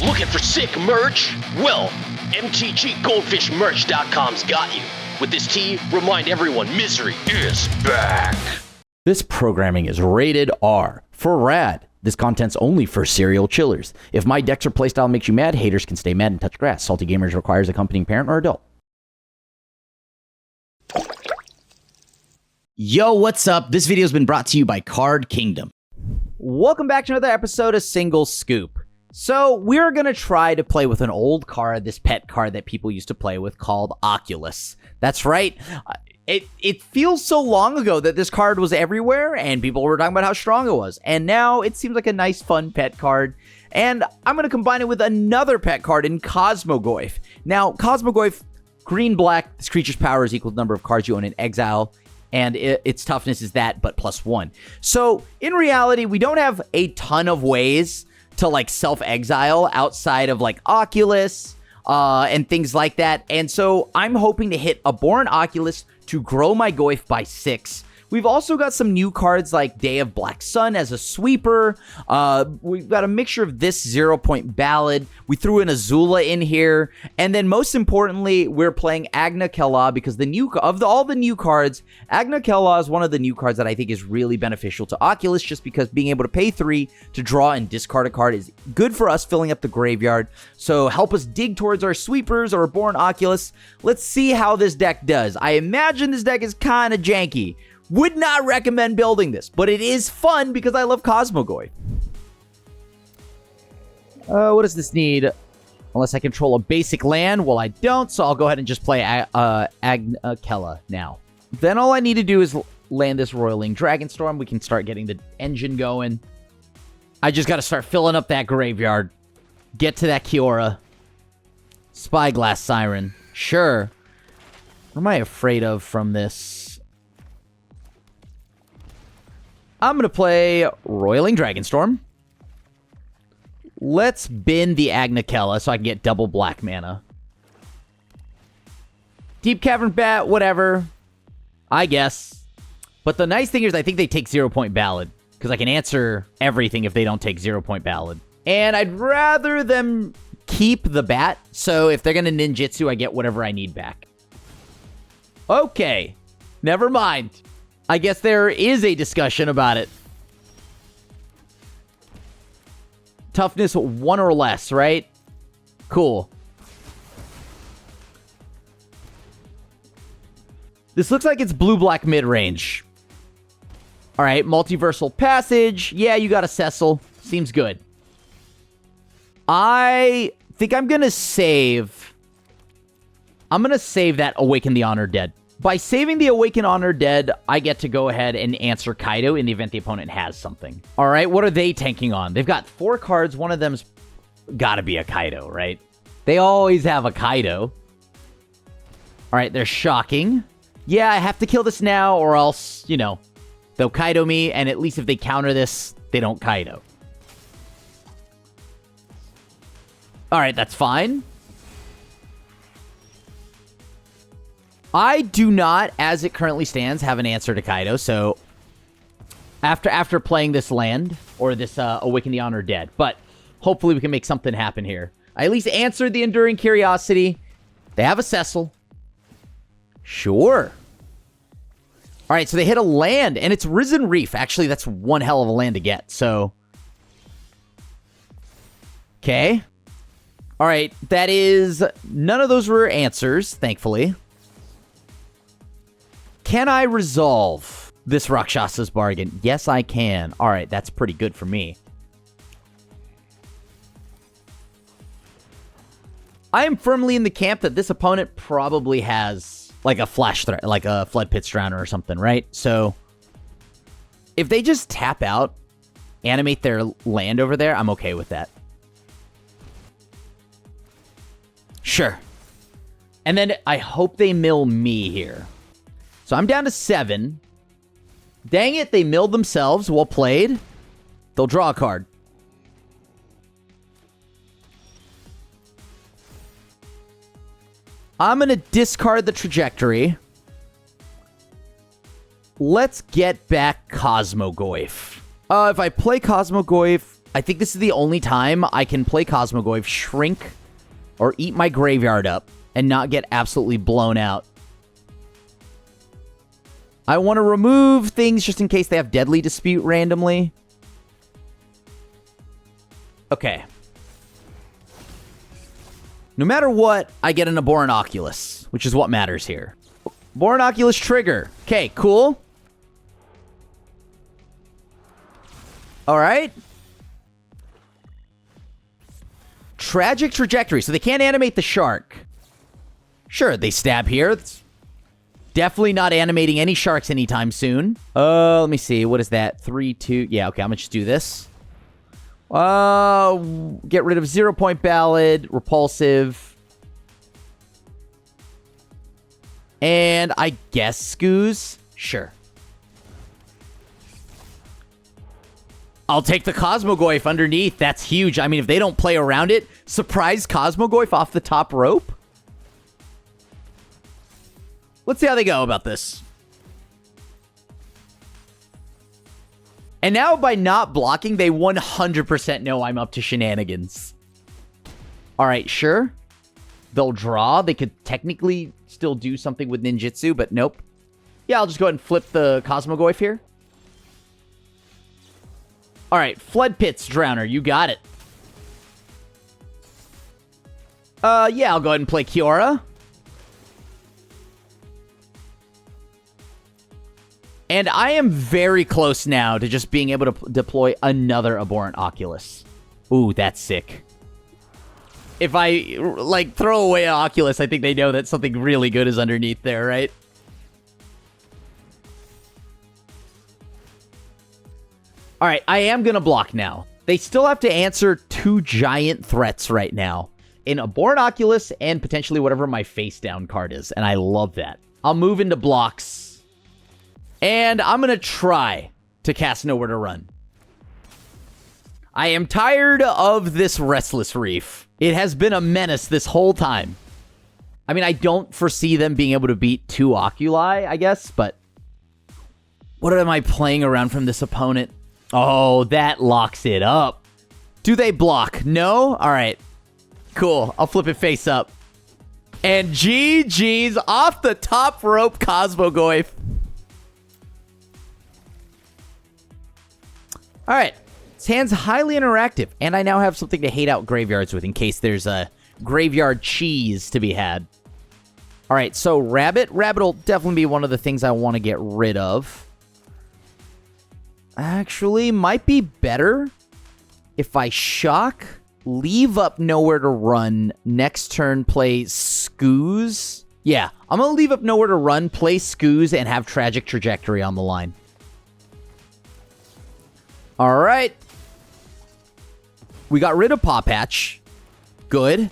Looking for sick merch? Well, MTGGoldfishMerch.com's got you. With this tee, remind everyone misery is back. This programming is rated R for rad. This content's only for serial chillers. If my decks or playstyle makes you mad, haters can stay mad and touch grass. Salty Gamers requires accompanying parent or adult. Yo, what's up? This video's been brought to you by Card Kingdom. Welcome back to another episode of Single Scoop. So we're going to try to play with an old card, this pet card that people used to play with called Oculus. That's right. It feels so long ago that this card was everywhere and people were talking about how strong it was. And now it seems like a nice, fun pet card. And I'm going to combine it with another pet card in Cosmogoyf. Now, Cosmogoyf, green-black, this creature's power is equal to the number of cards you own in exile. And its toughness is that, but +1. So, in reality, we don't have a ton of ways to, like, self-exile outside of, like, Oculus and things like that. And so, I'm hoping to hit Abhorrent Oculus to grow my Goyf by 6. We've also got some new cards like Day of Black Sun as a sweeper. We've got a mixture of this 0-point ballad. We threw in Azula in here. And then most importantly, we're playing Agna Qel'a because all the new cards, Agna Qel'a is one of the new cards that I think is really beneficial to Oculus just because being able to pay 3 to draw and discard a card is good for us filling up the graveyard. So help us dig towards our sweepers or Abhorrent Oculus. Let's see how this deck does. I imagine this deck is kind of janky. Would not recommend building this, but it is fun because I love Cosmogoyf. What does this need? Unless I control a basic land. Well, I don't, so I'll go ahead and just play Agna Qel'a now. Then all I need to do is land this Roiling Dragonstorm. We can start getting the engine going. I just got to start filling up that graveyard. Get to that Kiora. Spyglass Siren. Sure. What am I afraid of from this? I'm going to play Roiling Dragonstorm. Let's bin the Agna Qel'a so I can get double black mana. Deep Cavern Bat, whatever. I guess. But the nice thing is I think they take 0-point ballad. Because I can answer everything if they don't take 0-point ballad. And I'd rather them keep the bat. So if they're going to ninjutsu, I get whatever I need back. Okay. Never mind. I guess there is a discussion about it. Toughness 1 or less, right? Cool. This looks like it's blue-black mid-range. Alright, Multiversal Passage. Yeah, you got a Cecil. Seems good. I think I'm gonna save... that Awaken the Honored Dead. By saving the Awaken Honored Dead, I get to go ahead and answer Kaido in the event the opponent has something. All right, what are they tanking on? They've got 4 cards. One of them's got to be a Kaido, right? They always have a Kaido. All right, they're shocking. Yeah, I have to kill this now or else, you know, they'll Kaido me, and at least if they counter this, they don't Kaido. All right, that's fine. I do not, as it currently stands, have an answer to Kaido, so after playing this land, or this Awaken the Honored Dead, but hopefully we can make something happen here. I at least answered the Enduring Curiosity. They have a Cecil. Sure. Alright, so they hit a land, and it's Risen Reef. Actually, that's one hell of a land to get, so... Okay. Alright, that is... None of those were answers, thankfully. Can I resolve this Rakshasa's Bargain? Yes, I can. All right, that's pretty good for me. I am firmly in the camp that this opponent probably has like a flash threat, like a Flood Pit Drowner or something, right? So if they just tap out, animate their land over there, I'm okay with that. Sure. And then I hope they mill me here. So I'm down to 7. Dang it, they milled themselves. Well played. They'll draw a card. I'm going to discard the Trajectory. Let's get back Cosmogoyf. If I play Cosmogoyf, I think this is the only time I can play Cosmogoyf, shrink, or eat my graveyard up, and not get absolutely blown out. I want to remove things just in case they have Deadly Dispute randomly. Okay. No matter what, I get an Abhorrent Oculus, which is what matters here. Abhorrent Oculus trigger. Okay, cool. Alright. Tragic Trajectory. So they can't animate the shark. Sure, they stab here. It's definitely not animating any sharks anytime soon. Let me see. What is that? 3, 2. Yeah, okay, I'm gonna just do this. Get rid of 0 Point Ballad, Repulsive. And I guess Scoos. Sure. I'll take the Cosmogoyf underneath. That's huge. I mean, if they don't play around it, surprise Cosmogoyf off the top rope. Let's see how they go about this. And now by not blocking, they 100% know I'm up to shenanigans. All right, sure. They'll draw. They could technically still do something with ninjutsu, but nope. Yeah, I'll just go ahead and flip the Cosmogoyf here. All right, Flood Pits, Drowner. You got it. Yeah, I'll go ahead and play Kiora. And I am very close now to just being able to deploy another Abhorrent Oculus. Ooh, that's sick. If I, like, throw away an Oculus, I think they know that something really good is underneath there, right? All right, I am going to block now. They still have to answer 2 giant threats right now. An Abhorrent Oculus and potentially whatever my face down card is. And I love that. I'll move into blocks. And I'm going to try to cast Nowhere to Run. I am tired of this Restless Reef. It has been a menace this whole time. I mean, I don't foresee them being able to beat 2 Oculi, I guess, but what am I playing around from this opponent? Oh, that locks it up. Do they block? No? All right. Cool. I'll flip it face up. And GG's off the top rope, Cosmogoyf. All right. This hand's highly interactive, and I now have something to hate out graveyards with in case there's a graveyard cheese to be had. All right, so Rabbit. Rabbit will definitely be one of the things I want to get rid of. Actually, might be better if I shock, leave up Nowhere to Run, next turn play Scoos. Yeah, I'm going to leave up Nowhere to Run, play Scoos, and have Tragic Trajectory on the line. All right. We got rid of Paw Patch. Good.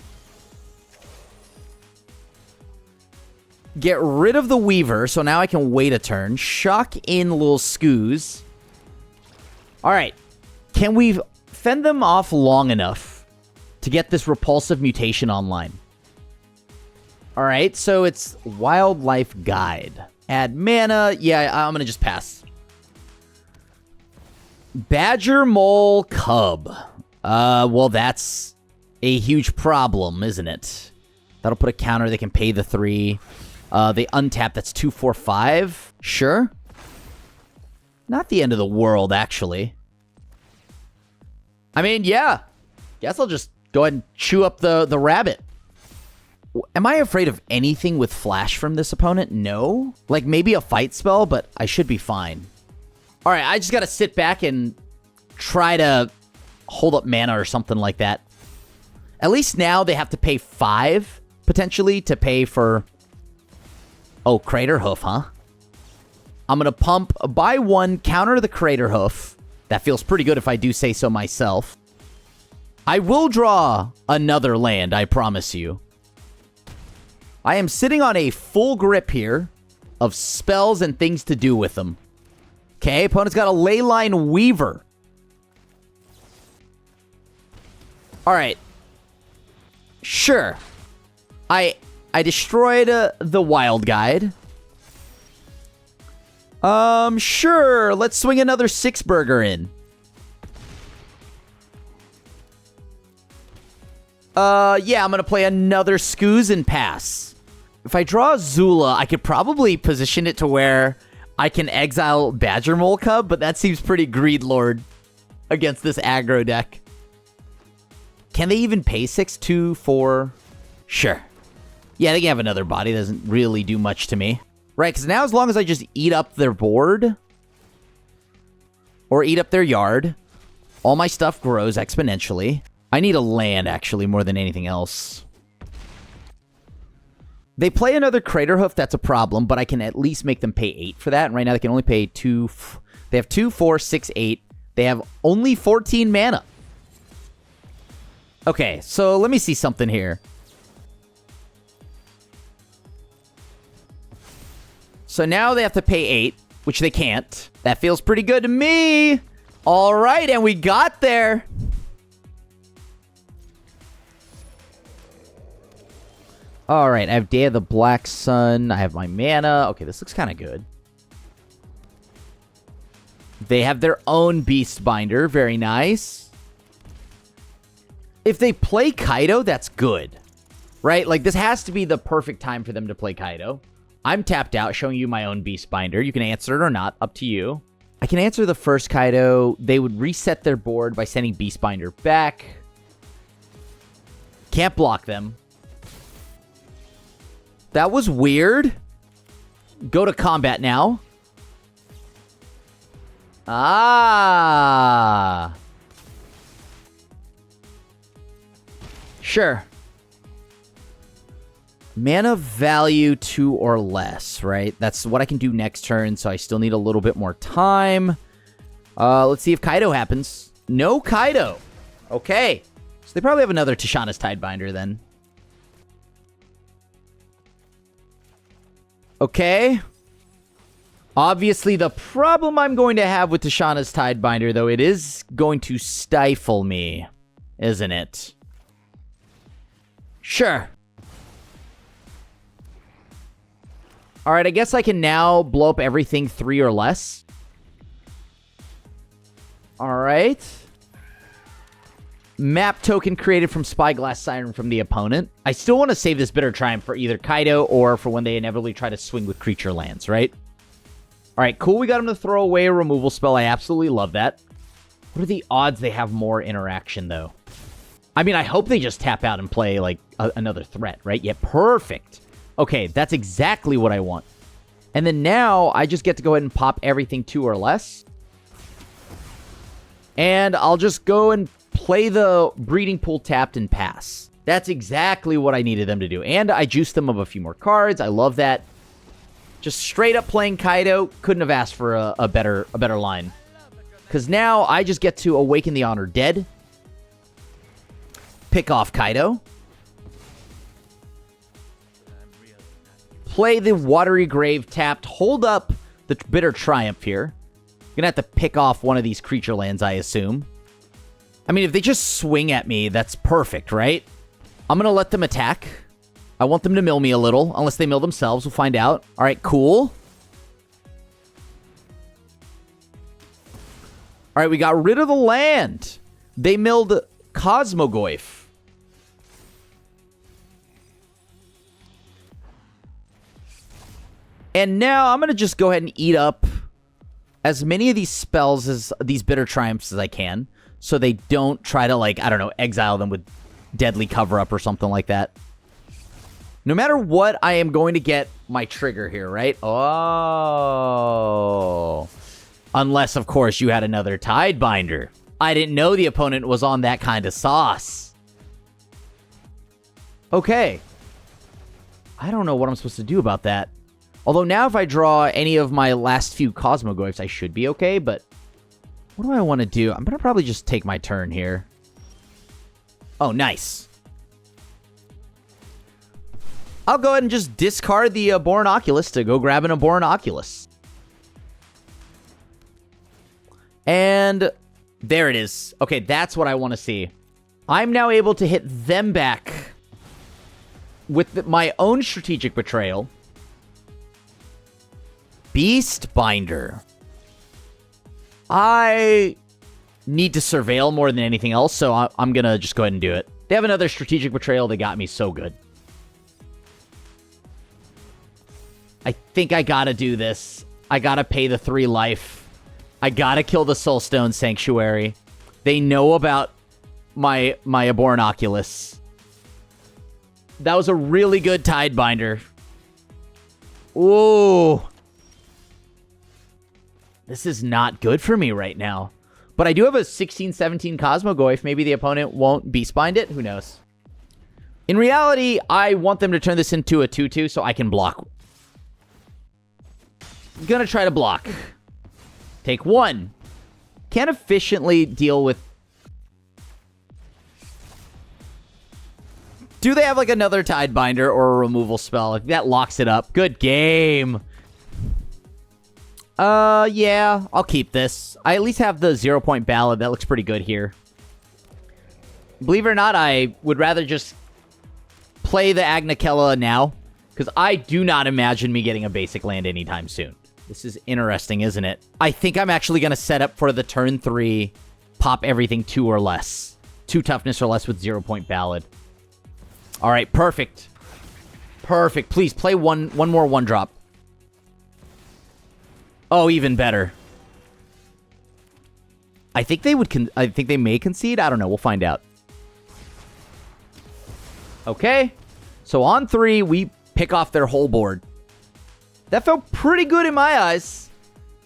Get rid of the Weaver, so now I can wait a turn. Shock in little Scoos. All right. Can we fend them off long enough to get this Repulsive Mutation online? All right, so it's Wildlife Guide. Add mana. Yeah, I'm going to just pass. Badger Mole Cub. Well, that's a huge problem, isn't it? That'll put a counter. They can pay the 3. They untap. That's 2, 4, 5. Sure. Not the end of the world, actually. I mean, yeah. Guess I'll just go ahead and chew up the rabbit. Am I afraid of anything with flash from this opponent? No. Like, maybe a fight spell, but I should be fine. All right, I just got to sit back and try to hold up mana or something like that. At least now they have to pay 5, potentially, to pay for... Oh, Crater Hoof, huh? I'm going to pump, buy 1, counter the Crater Hoof. That feels pretty good if I do say so myself. I will draw another land, I promise you. I am sitting on a full grip here of spells and things to do with them. Okay, opponent's got a Leyline Weaver. All right. Sure. I destroyed the Wild Guide. Sure. Let's swing another 6-burger in. Yeah, I'm gonna play another Skoos and pass. If I draw Zula, I could probably position it to where I can exile Badger Mole Cub, but that seems pretty Greed Lord against this aggro deck. Can they even pay 6, 2, 4? Sure. Yeah, they can have another body. Doesn't really do much to me. Right, because now as long as I just eat up their board or eat up their yard, all my stuff grows exponentially. I need a land, actually, more than anything else. They play another Craterhoof, that's a problem, but I can at least make them pay 8 for that. And right now they can only pay 2. They have 2, 4, 6, 8. They have only 14 mana. Okay, so let me see something here. So now they have to pay 8, which they can't. That feels pretty good to me. All right, and we got there. All right, I have Day of the Black Sun. I have my mana. Okay, this looks kind of good. They have their own Beast Binder. Very nice. If they play Kaido, that's good. Right? Like, this has to be the perfect time for them to play Kaido. I'm tapped out, showing you my own Beast Binder. You can answer it or not. Up to you. I can answer the first Kaido. They would reset their board by sending Beast Binder back. Can't block them. That was weird. Go to combat now. Ah. Sure. Mana value 2 or less, right? That's what I can do next turn, so I still need a little bit more time. Let's see if Kaido happens. No Kaido. Okay. So they probably have another Tishana's Tidebinder then. Okay. Obviously, the problem I'm going to have with Tishana's Tidebinder, though, it is going to stifle me, isn't it? Sure. Alright, I guess I can now blow up everything 3 or less. Alright. Map token created from Spyglass Siren from the opponent. I still want to save this Bitter Triumph for either Kaido or for when they inevitably try to swing with creature lands, right? Alright, cool. We got him to throw away a removal spell. I absolutely love that. What are the odds they have more interaction, though? I mean, I hope they just tap out and play, like, another threat, right? Yeah, perfect. Okay, that's exactly what I want. And then now, I just get to go ahead and pop everything 2 or less. And I'll just go and play the Breeding Pool tapped and pass. That's exactly what I needed them to do. And I juiced them of a few more cards. I love that. Just straight up playing Kaido. Couldn't have asked for a better line. Because now I just get to Awaken the Honored Dead. Pick off Kaido. Play the Watery Grave tapped. Hold up the Bitter Triumph here. Gonna have to pick off one of these creature lands, I assume. I mean, if they just swing at me, that's perfect, right? I'm gonna let them attack. I want them to mill me a little, unless they mill themselves. We'll find out. All right, cool. All right, we got rid of the land. They milled Cosmogoyf. And now I'm going to just go ahead and eat up as many of these spells, as these Bitter Triumphs as I can, so they don't try to, like, I don't know, exile them with Deadly Cover-Up or something like that. No matter what, I am going to get my trigger here, right? Oh. Unless, of course, you had another Tidebinder. I didn't know the opponent was on that kind of sauce. Okay. I don't know what I'm supposed to do about that. Although now if I draw any of my last few Cosmogoyfs, I should be okay, but what do I want to do? I'm going to probably just take my turn here. Oh, nice. I'll go ahead and just discard the Abhorrent Oculus to go grab an Abhorrent Oculus. And there it is. Okay, that's what I want to see. I'm now able to hit them back with my own Strategic Betrayal. Beast Binder. I need to surveil more than anything else, so I'm going to just go ahead and do it. They have another Strategic Betrayal. They got me so good. I think I gotta do this. I gotta pay the 3 life. I gotta kill the Soulstone Sanctuary. They know about my Abhorrent Oculus. That was a really good Tidebinder. Ooh. This is not good for me right now. But I do have a 16-17 Cosmogoyf. Maybe the opponent won't Beastbind it. Who knows? In reality, I want them to turn this into a 2-2 so I can block. I'm gonna try to block. Take 1. Can't efficiently deal with... Do they have like another Tidebinder or a removal spell? Like, that locks it up. Good game. Yeah, I'll keep this. I at least have the 0-point ballad. That looks pretty good here. Believe it or not, I would rather just play the Agna Qel'a now, because I do not imagine me getting a basic land anytime soon. This is interesting, isn't it? I think I'm actually going to set up for the turn 3, pop everything 2 or less. 2 toughness or less with 0-point ballad. All right, perfect. Perfect. Please, play one more 1-drop. Oh, even better. I think they would. I think they may concede. I don't know. We'll find out. Okay. So on 3, we pick off their whole board. That felt pretty good in my eyes.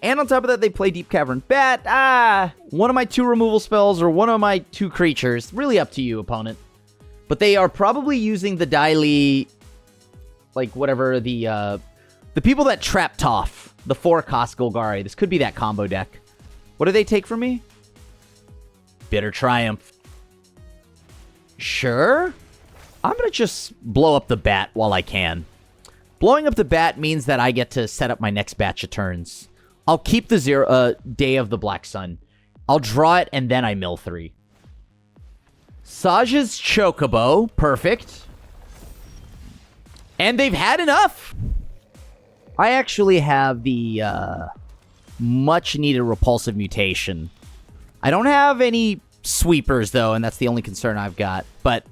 And on top of that, they play Deep Cavern Bat. One of my 2 removal spells or one of my 2 creatures. Really up to you, opponent. But they are probably using the Daily, like whatever the people that trap Toph. The 4 cost Golgari. This could be that combo deck. What do they take from me? Bitter Triumph. Sure. I'm going to just blow up the bat while I can. Blowing up the bat means that I get to set up my next batch of turns. I'll keep the Day of the Black Sun. I'll draw it and then I mill 3. Saj's Chocobo. Perfect. And they've had enough. I actually have the much-needed Repulsive Mutation. I don't have any sweepers, though, and that's the only concern I've got. But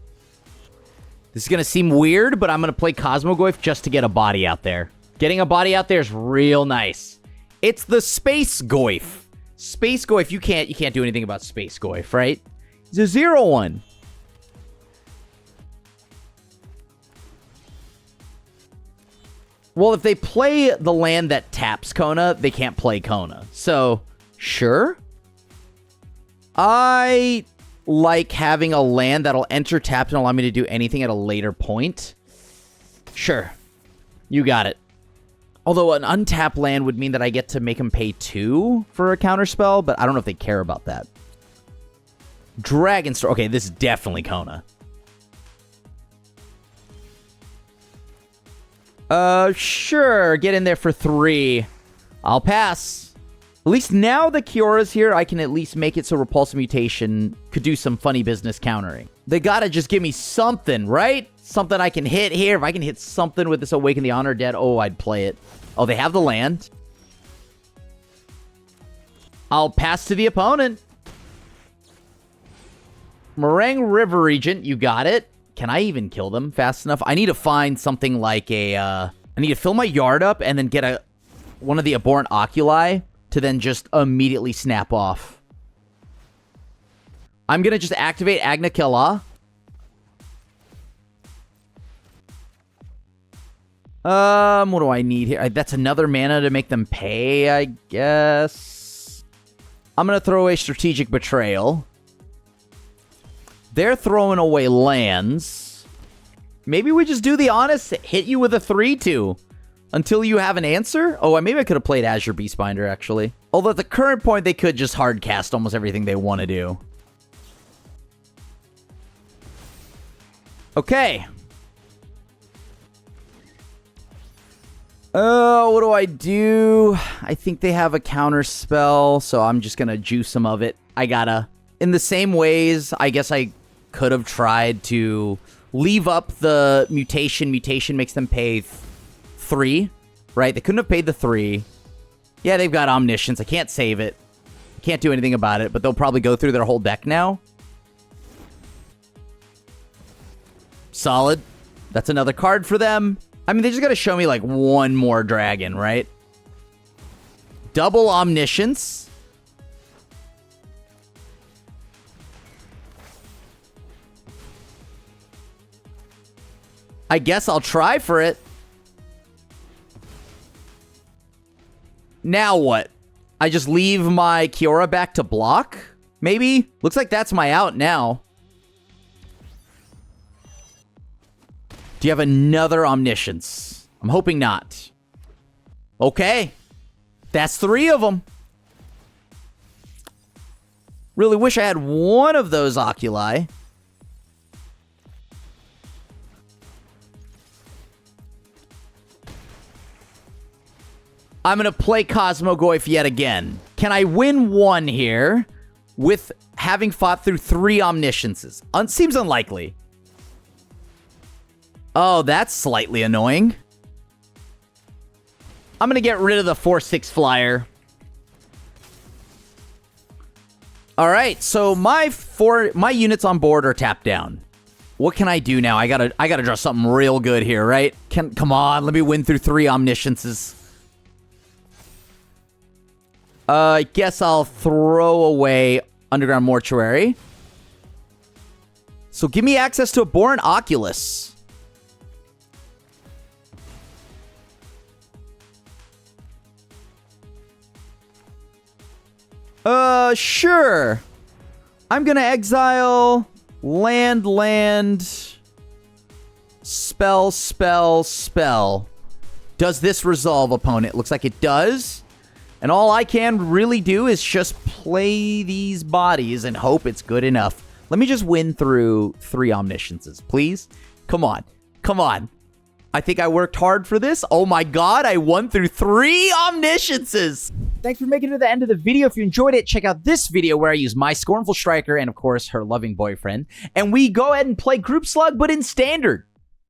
this is going to seem weird, but I'm going to play Cosmogoyf just to get a body out there. Getting a body out there is real nice. It's the Space Goyf. Space Goyf, you can't do anything about Space Goyf, right? It's a 0-1. Well, if they play the land that taps Kona, they can't play Kona. So, sure. I like having a land that'll enter tapped and allow me to do anything at a later point. Sure. You got it. Although an untapped land would mean that I get to make them pay 2 for a counterspell, but I don't know if they care about that. Dragonstorm. Okay, this is definitely Kona. Sure. Get in there for 3. I'll pass. At least now the Kiora's here, I can at least make it so Repulsive Mutation could do some funny business countering. They gotta just give me something, right? Something I can hit here. If I can hit something with this Awaken the Honor Dead, oh, I'd play it. Oh, they have the land. I'll pass to the opponent. Meringue River Regent, you got it. Can I even kill them fast enough? I need to find something like a... I need to fill my yard up and then get one of the Abhorrent Oculi to then just immediately snap off. I'm going to just activate Agna Qel'a. What do I need here? That's another mana to make them pay, I guess. I'm going to throw away Strategic Betrayal. They're throwing away lands. Maybe we just do the honest, hit you with a 3-2 until you have an answer? Oh, maybe I could have played Azure Beastbinder, actually. Although at the current point, they could just hard cast almost everything they want to do. Okay. What do I do? I think they have a counter spell, so I'm just going to juice some of it. I gotta... In the same ways, I guess I could have tried to leave up the mutation. Mutation makes them pay 3, right? They couldn't have paid the 3. Yeah, they've got Omniscience. I can't save it. Can't do anything about it, but they'll probably go through their whole deck now. Solid. That's another card for them. I mean, they just got to show me like one more dragon, right? Double Omniscience. I guess I'll try for it. Now what? I just leave my Qel'a back to block? Maybe? Looks like that's my out now. Do you have another Omniscience? I'm hoping not. Okay. That's 3 of them. Really wish I had one of those Oculi. I'm going to play Cosmogoyf yet again. Can I win one here with having fought through 3 Omnisciences? Seems unlikely. Oh, that's slightly annoying. I'm going to get rid of the 4/6 flyer. All right, so my units on board are tapped down. What can I do now? I gotta draw something real good here, right? Come on, let me win through 3 Omnisciences. I guess I'll throw away Underground Mortuary. So give me access to Abhorrent Oculus. Sure. I'm gonna exile land, spell. Does this resolve, opponent? Looks like it does. And all I can really do is just play these bodies and hope it's good enough. Let me just win through 3 Omnisciences, please. Come on. Come on. I think I worked hard for this. Oh my god, I won through 3 Omnisciences! Thanks for making it to the end of the video. If you enjoyed it, check out this video where I use my Scornful Striker and, of course, her loving boyfriend. And we go ahead and play Group Slug, but in Standard.